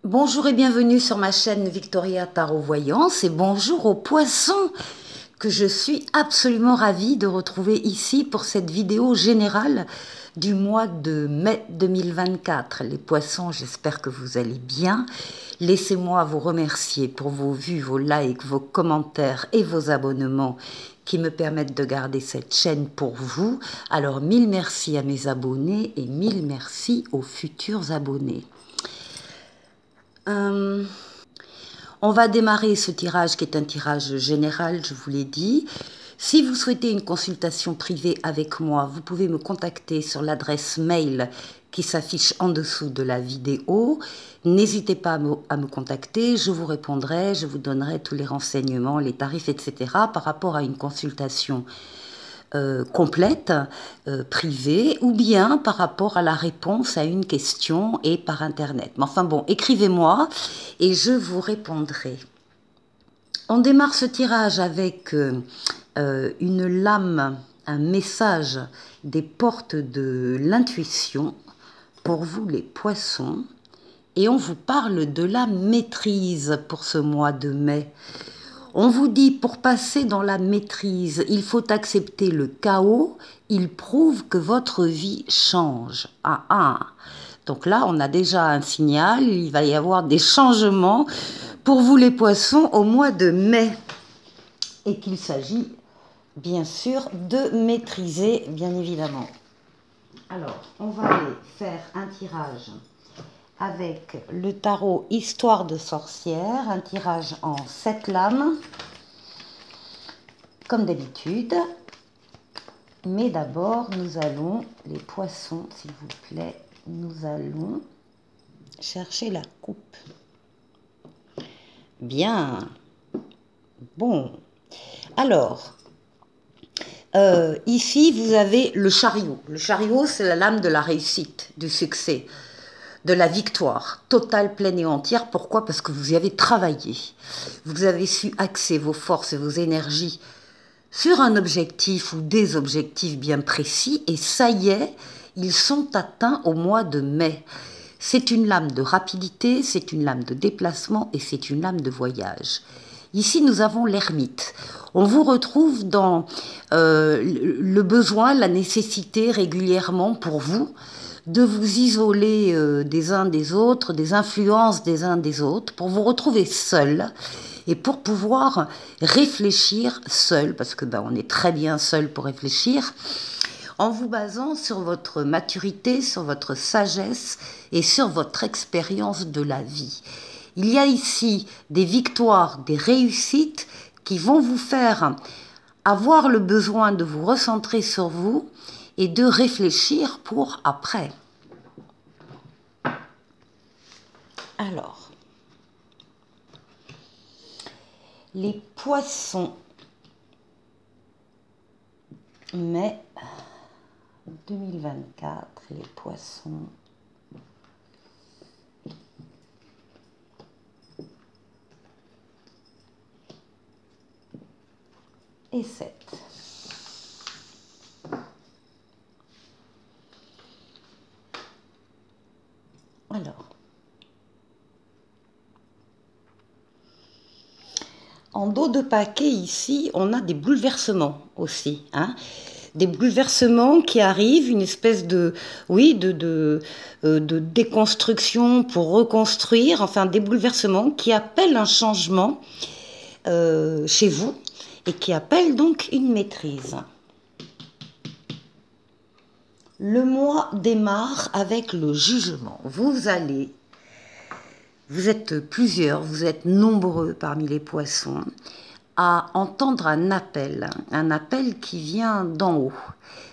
Bonjour et bienvenue sur ma chaîne Victoria Tarot Voyance et bonjour aux poissons que je suis absolument ravie de retrouver ici pour cette vidéo générale du mois de mai 2024. Les poissons, j'espère que vous allez bien. Laissez-moi vous remercier pour vos vues, vos likes, vos commentaires et vos abonnements qui me permettent de garder cette chaîne pour vous. Alors mille merci à mes abonnés et mille merci aux futurs abonnés. On va démarrer ce tirage qui est un tirage général, je vous l'ai dit. Si vous souhaitez une consultation privée avec moi, vous pouvez me contacter sur l'adresse mail qui s'affiche en dessous de la vidéo. N'hésitez pas à me contacter, je vous répondrai, je vous donnerai tous les renseignements, les tarifs, etc. par rapport à une consultation complète, privée, ou bien par rapport à la réponse à une question et par internet. Mais enfin bon, écrivez-moi et je vous répondrai. On démarre ce tirage avec une lame, un message des portes de l'intuition pour vous les poissons, et on vous parle de la maîtrise pour ce mois de mai. On vous dit, pour passer dans la maîtrise, il faut accepter le chaos. Il prouve que votre vie change. Donc là, on a déjà un signal. Il va y avoir des changements pour vous les poissons au mois de mai. Et qu'il s'agit, bien sûr, de maîtriser, bien évidemment. Alors, on va aller faire un tirage avec le tarot Histoire de sorcière, un tirage en 7 lames, comme d'habitude. Mais d'abord, nous allons, les poissons, s'il vous plaît, nous allons chercher la coupe. Bien. Bon. Alors, ici, vous avez le chariot. Le chariot, c'est la lame de la réussite, du succès, de la victoire totale, pleine et entière. Pourquoi? Parce que vous y avez travaillé. Vous avez su axer vos forces et vos énergies sur un objectif ou des objectifs bien précis. Et ça y est, ils sont atteints au mois de mai. C'est une lame de rapidité, c'est une lame de déplacement et c'est une lame de voyage. Ici, nous avons l'ermite. On vous retrouve dans le besoin, la nécessité régulièrement pour vous de vous isoler des uns des autres, des influences des uns des autres, pour vous retrouver seul et pour pouvoir réfléchir seul, parce que on est très bien seul pour réfléchir, en vous basant sur votre maturité, sur votre sagesse et sur votre expérience de la vie. Il y a ici des victoires, des réussites qui vont vous faire avoir le besoin de vous recentrer sur vous et de réfléchir pour après. Alors, les poissons, mai 2024, les poissons. Et 7. Alors, en dos de paquet ici, on a des bouleversements aussi, des bouleversements qui arrivent, une espèce de, oui, de déconstruction pour reconstruire, enfin des bouleversements qui appellent un changement chez vous et qui appellent donc une maîtrise. Le mois démarre avec le jugement. Vous êtes plusieurs, vous êtes nombreux parmi les poissons à entendre un appel qui vient d'en haut,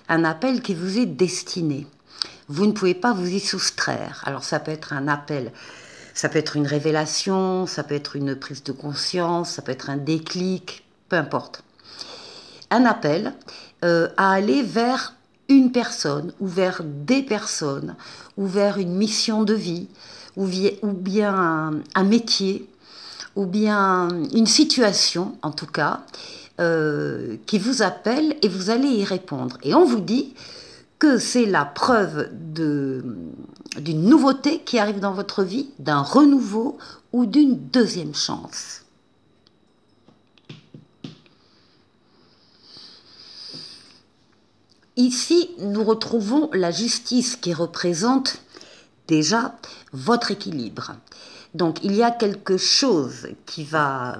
un appel qui vous est destiné. Vous ne pouvez pas vous y soustraire. Alors ça peut être un appel, ça peut être une révélation, ça peut être une prise de conscience, ça peut être un déclic, peu importe. Un appel à aller vers une personne ou vers des personnes ou vers une mission de vie ou bien un métier ou bien une situation en tout cas qui vous appelle et vous allez y répondre. Et on vous dit que c'est la preuve d'une nouveauté qui arrive dans votre vie, d'un renouveau ou d'une deuxième chance. Ici, nous retrouvons la justice qui représente déjà votre équilibre. Donc, il y a quelque chose qui va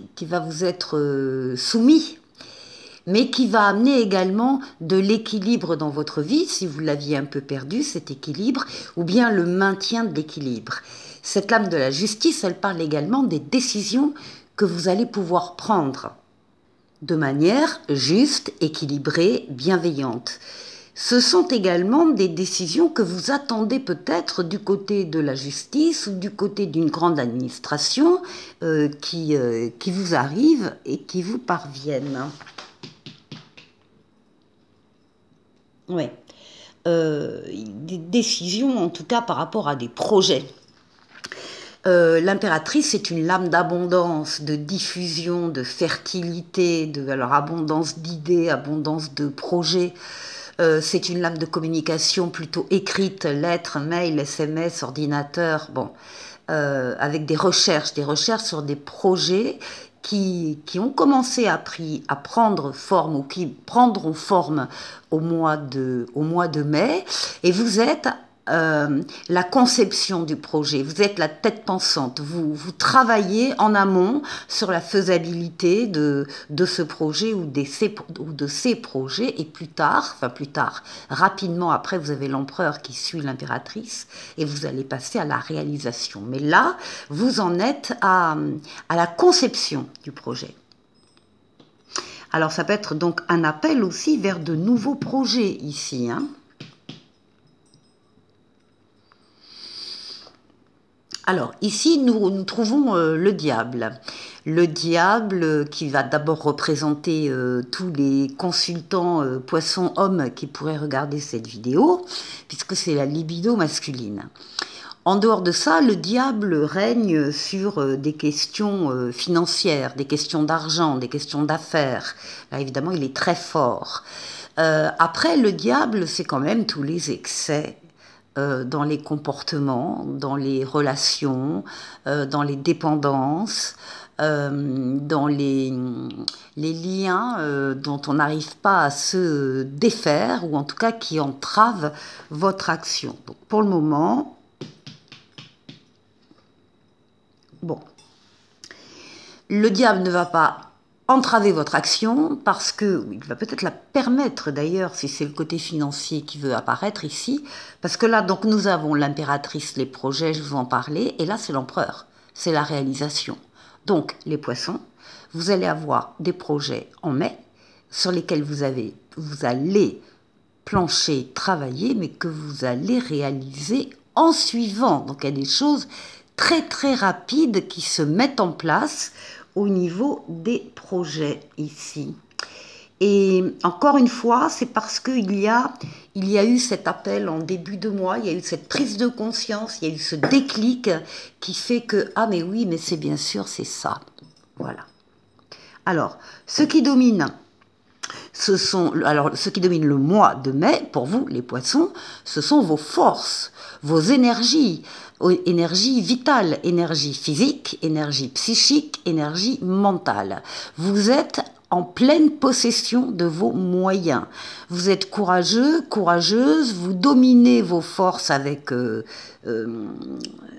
vous être soumis, mais qui va amener également de l'équilibre dans votre vie, si vous l'aviez un peu perdu, cet équilibre, ou bien le maintien de l'équilibre. Cette lame de la justice, elle parle également des décisions que vous allez pouvoir prendre de manière juste, équilibrée, bienveillante. Ce sont également des décisions que vous attendez peut-être du côté de la justice ou du côté d'une grande administration qui vous arrivent et qui vous parviennent. Oui. Des décisions en tout cas par rapport à des projets. L'impératrice est une lame d'abondance, de diffusion, de fertilité, alors abondance d'idées, abondance de projets. C'est une lame de communication plutôt écrite, lettres, mails, SMS, ordinateur, bon, avec des recherches sur des projets qui ont commencé à prendre forme ou qui prendront forme au mois de mai. Et vous êtes la conception du projet, vous êtes la tête pensante, vous travaillez en amont sur la faisabilité de ce projet ou de ces projets, et plus tard, rapidement après, vous avez l'empereur qui suit l'impératrice et vous allez passer à la réalisation. Mais là, vous en êtes à la conception du projet. Alors ça peut être donc un appel aussi vers de nouveaux projets ici, hein. Alors, ici, nous trouvons le diable. Le diable qui va d'abord représenter tous les consultants poissons-hommes qui pourraient regarder cette vidéo, puisque c'est la libido masculine. En dehors de ça, le diable règne sur des questions financières, des questions d'argent, des questions d'affaires. Là, évidemment, il est très fort. Après, le diable, c'est quand même tous les excès dans les comportements, dans les relations, dans les dépendances, dans les liens dont on n'arrive pas à se défaire, ou en tout cas qui entravent votre action. Donc pour le moment, bon, le diable ne va pas entraver votre action parce que, il va peut-être la permettre d'ailleurs, si c'est le côté financier qui veut apparaître ici, parce que là, donc nous avons l'impératrice, les projets, je vous en parlais, et là c'est l'empereur, c'est la réalisation. Donc les poissons, vous allez avoir des projets en mai sur lesquels vous allez plancher, travailler, mais que vous allez réaliser en suivant. Donc il y a des choses très très rapides qui se mettent en place au niveau des projets ici. Et encore une fois, c'est parce qu'il y a eu cet appel en début de mois, il y a eu cette prise de conscience, il y a eu ce déclic qui fait que, ah mais oui, mais c'est bien sûr, c'est ça. Voilà. Alors, ce qui domine le mois de mai, pour vous, les poissons, ce sont vos forces, vos énergie vitale, énergie physique, énergie psychique, énergie mentale. Vous êtes en pleine possession de vos moyens. Vous êtes courageux, courageuse, vous dominez vos forces avec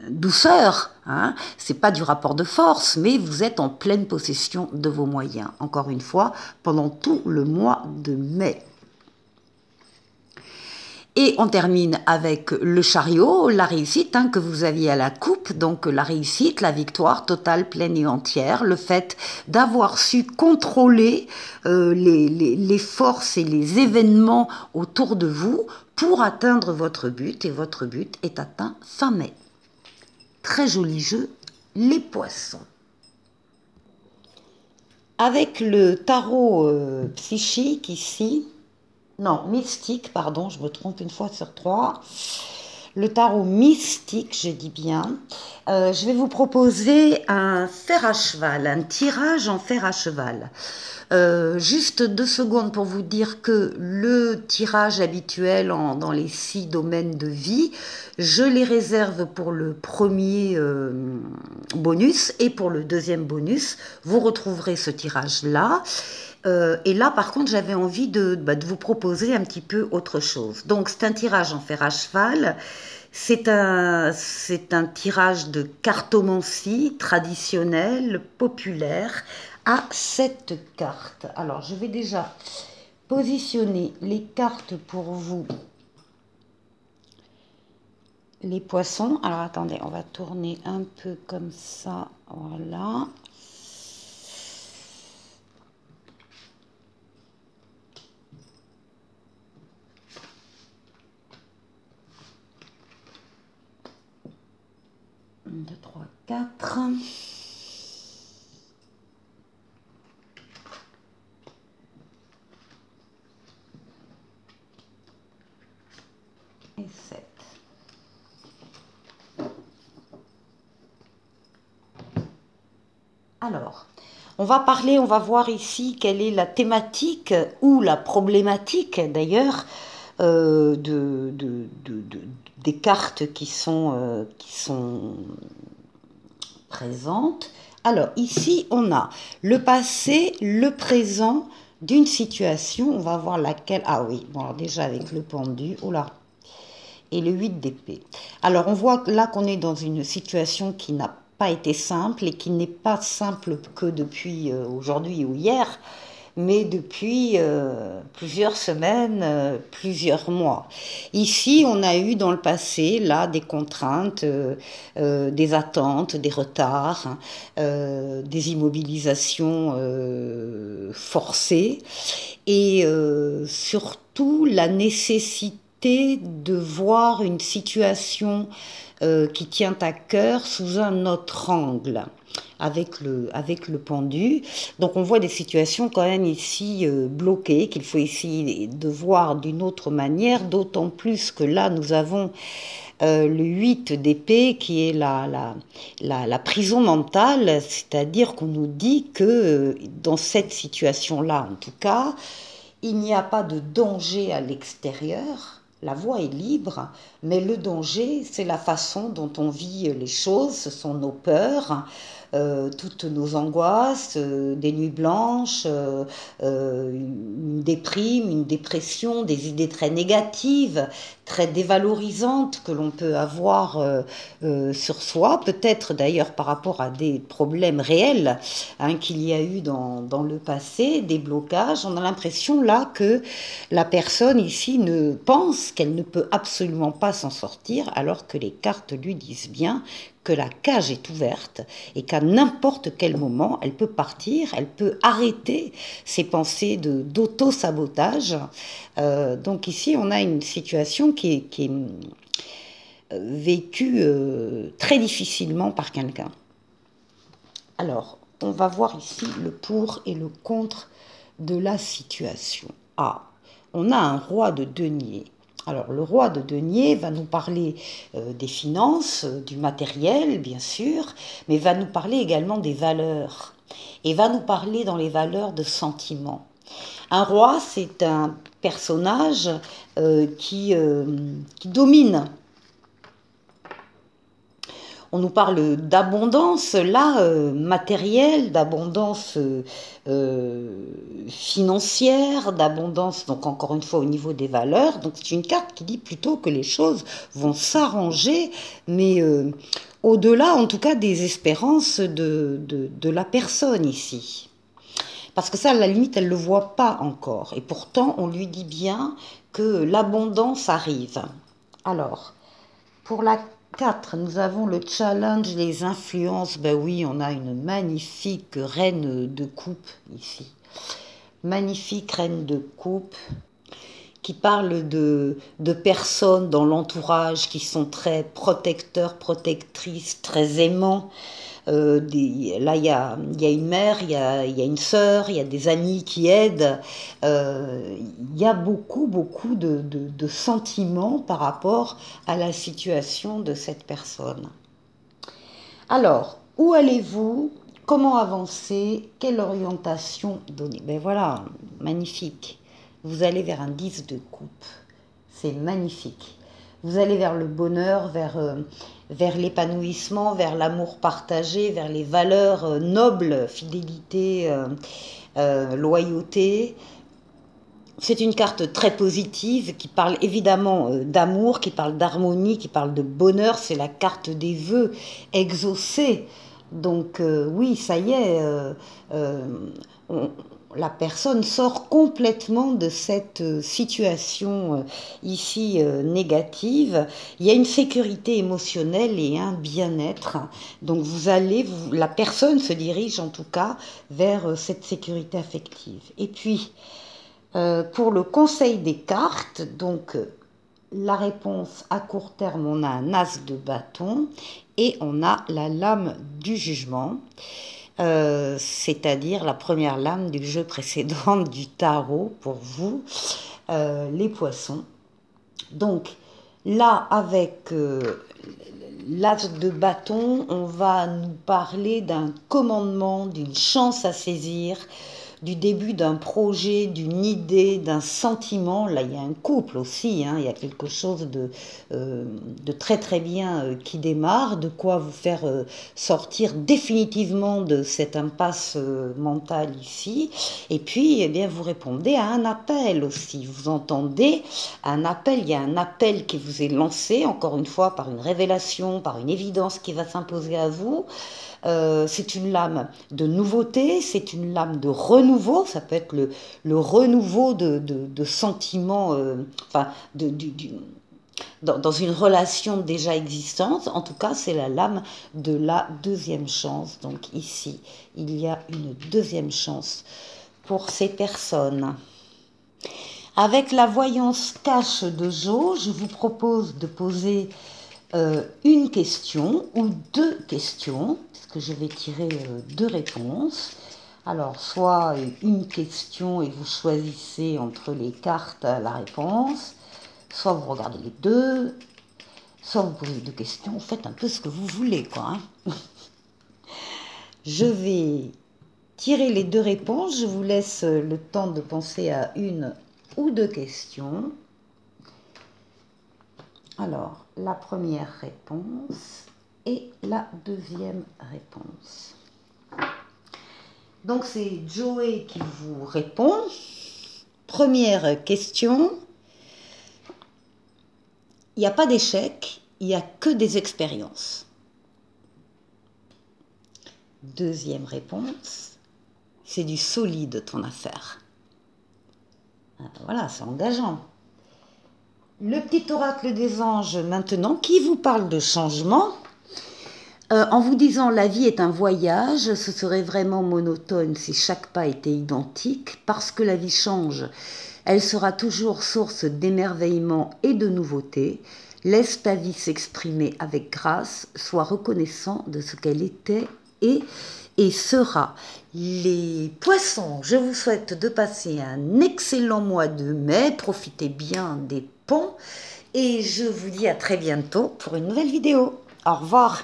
douceur. Hein. C'est pas du rapport de force, mais vous êtes en pleine possession de vos moyens. Encore une fois, pendant tout le mois de mai. Et on termine avec le chariot, la réussite que vous aviez à la coupe, donc la réussite, la victoire totale, pleine et entière, le fait d'avoir su contrôler les forces et les événements autour de vous pour atteindre votre but, et votre but est atteint fin mai. Très joli jeu, les poissons. Avec le tarot psychique ici, non, mystique, pardon, je me trompe une fois sur trois. Le tarot mystique, je dis bien. Je vais vous proposer un fer à cheval, un tirage en fer à cheval. Juste 2 secondes pour vous dire que le tirage habituel dans les 6 domaines de vie, je les réserve pour le premier bonus et pour le deuxième bonus, vous retrouverez ce tirage-là. Et là, par contre, j'avais envie de vous proposer un petit peu autre chose. Donc, c'est un tirage en fer à cheval. C'est un tirage de cartomancie traditionnelle, populaire, à 7 cartes. Alors, je vais déjà positionner les cartes pour vous, les poissons. Alors, attendez, on va tourner un peu comme ça. Voilà. Un, deux, trois, quatre. Et 7. Alors, on va voir ici quelle est la thématique ou la problématique d'ailleurs des cartes qui sont présentes. Alors, ici, on a le passé, le présent d'une situation. On va voir laquelle. Ah oui, bon, alors déjà avec le pendu. Oh là. Et le 8 d'épée. Alors, on voit là qu'on est dans une situation qui n'a pas été simple et qui n'est pas simple que depuis aujourd'hui ou hier, mais depuis plusieurs semaines, plusieurs mois. Ici, on a eu dans le passé, là, des contraintes, des attentes, des retards, des immobilisations forcées, et surtout la nécessité de voir une situation qui tient à cœur sous un autre angle, avec le pendu. Donc on voit des situations quand même ici bloquées, qu'il faut essayer de voir d'une autre manière, d'autant plus que là nous avons le 8 d'épée qui est la prison mentale, c'est-à-dire qu'on nous dit que dans cette situation-là en tout cas, il n'y a pas de danger à l'extérieur. La voie est libre, mais le danger, c'est la façon dont on vit les choses, ce sont nos peurs, toutes nos angoisses, des nuits blanches, une déprime, une dépression, des idées très négatives, très dévalorisantes que l'on peut avoir sur soi, peut-être d'ailleurs par rapport à des problèmes réels qu'il y a eu dans le passé, des blocages. On a l'impression là que la personne ici ne pense qu'elle ne peut absolument pas s'en sortir, alors que les cartes lui disent bien que la cage est ouverte et qu'à n'importe quel moment, elle peut partir, elle peut arrêter ses pensées d'auto-sabotage. Donc ici, on a une situation qui est vécue très difficilement par quelqu'un. Alors, on va voir ici le pour et le contre de la situation. Ah, on a un roi de denier. Alors, le roi de denier va nous parler des finances, du matériel, bien sûr, mais va nous parler également des valeurs. Et va nous parler dans les valeurs de sentiments. Un roi, c'est un personnage qui domine. On nous parle d'abondance, là, matérielle, d'abondance financière, d'abondance, donc encore une fois au niveau des valeurs. Donc c'est une carte qui dit plutôt que les choses vont s'arranger, mais au-delà en tout cas des espérances de la personne ici. Parce que ça, à la limite, elle ne le voit pas encore. Et pourtant, on lui dit bien que l'abondance arrive. Alors, pour la 4, nous avons le challenge, les influences. Ben oui, on a une magnifique reine de coupe ici. Magnifique reine de coupe qui parle de personnes dans l'entourage qui sont très protecteurs, protectrices, très aimants. Là, il y a une mère, il y a une sœur, il y a des amis qui aident. Il y a beaucoup de sentiments par rapport à la situation de cette personne. Alors, où allez-vous Comment avancer? Quelle orientation donner? Ben voilà, magnifique. Vous allez vers un 10 de coupe. C'est magnifique. Vous allez vers le bonheur, vers l'épanouissement, vers l'amour partagé, vers les valeurs nobles, fidélité, loyauté. C'est une carte très positive qui parle évidemment d'amour, qui parle d'harmonie, qui parle de bonheur. C'est la carte des vœux exaucés. Donc oui, ça y est, la personne sort complètement de cette situation ici négative. Il y a une sécurité émotionnelle et un bien-être. Donc la personne se dirige en tout cas vers cette sécurité affective. Et puis, pour le conseil des cartes, donc la réponse à court terme, on a un as de bâton et on a la lame du jugement, c'est-à-dire la première lame du jeu précédent du tarot pour vous, les poissons. Donc là, avec l'as de bâton, on va nous parler d'un commandement, d'une chance à saisir, du début d'un projet, d'une idée, d'un sentiment. Là, il y a un couple aussi, hein, il y a quelque chose de très très bien qui démarre, de quoi vous faire sortir définitivement de cette impasse mentale ici. Et puis, eh bien, vous répondez à un appel aussi. Vous entendez un appel, il y a un appel qui vous est lancé, encore une fois, par une révélation, par une évidence qui va s'imposer à vous. C'est une lame de nouveauté, c'est une lame de renouveau, ça peut être le renouveau de sentiments, enfin, dans une relation déjà existante. En tout cas, c'est la lame de la deuxième chance. Donc ici, il y a une deuxième chance pour ces personnes. Avec la voyance cache de Jo, je vous propose de poser une question ou deux questions, parce que je vais tirer deux réponses. Alors, soit une question et vous choisissez entre les cartes la réponse, soit vous regardez les deux, soit vous posez deux questions, vous faites un peu ce que vous voulez, quoi. Hein. Je vais tirer les deux réponses, je vous laisse le temps de penser à une ou deux questions. Alors, la première réponse et la deuxième réponse. Donc, c'est Joey qui vous répond. Première question. Il n'y a pas d'échec, il n'y a que des expériences. Deuxième réponse. C'est du solide ton affaire. Voilà, c'est engageant. Le petit oracle des anges maintenant qui vous parle de changement. En vous disant la vie est un voyage, ce serait vraiment monotone si chaque pas était identique, parce que la vie change. Elle sera toujours source d'émerveillement et de nouveauté. Laisse ta vie s'exprimer avec grâce, sois reconnaissant de ce qu'elle était et sera. Les poissons, je vous souhaite de passer un excellent mois de mai, profitez bien des ponts et je vous dis à très bientôt pour une nouvelle vidéo. Au revoir.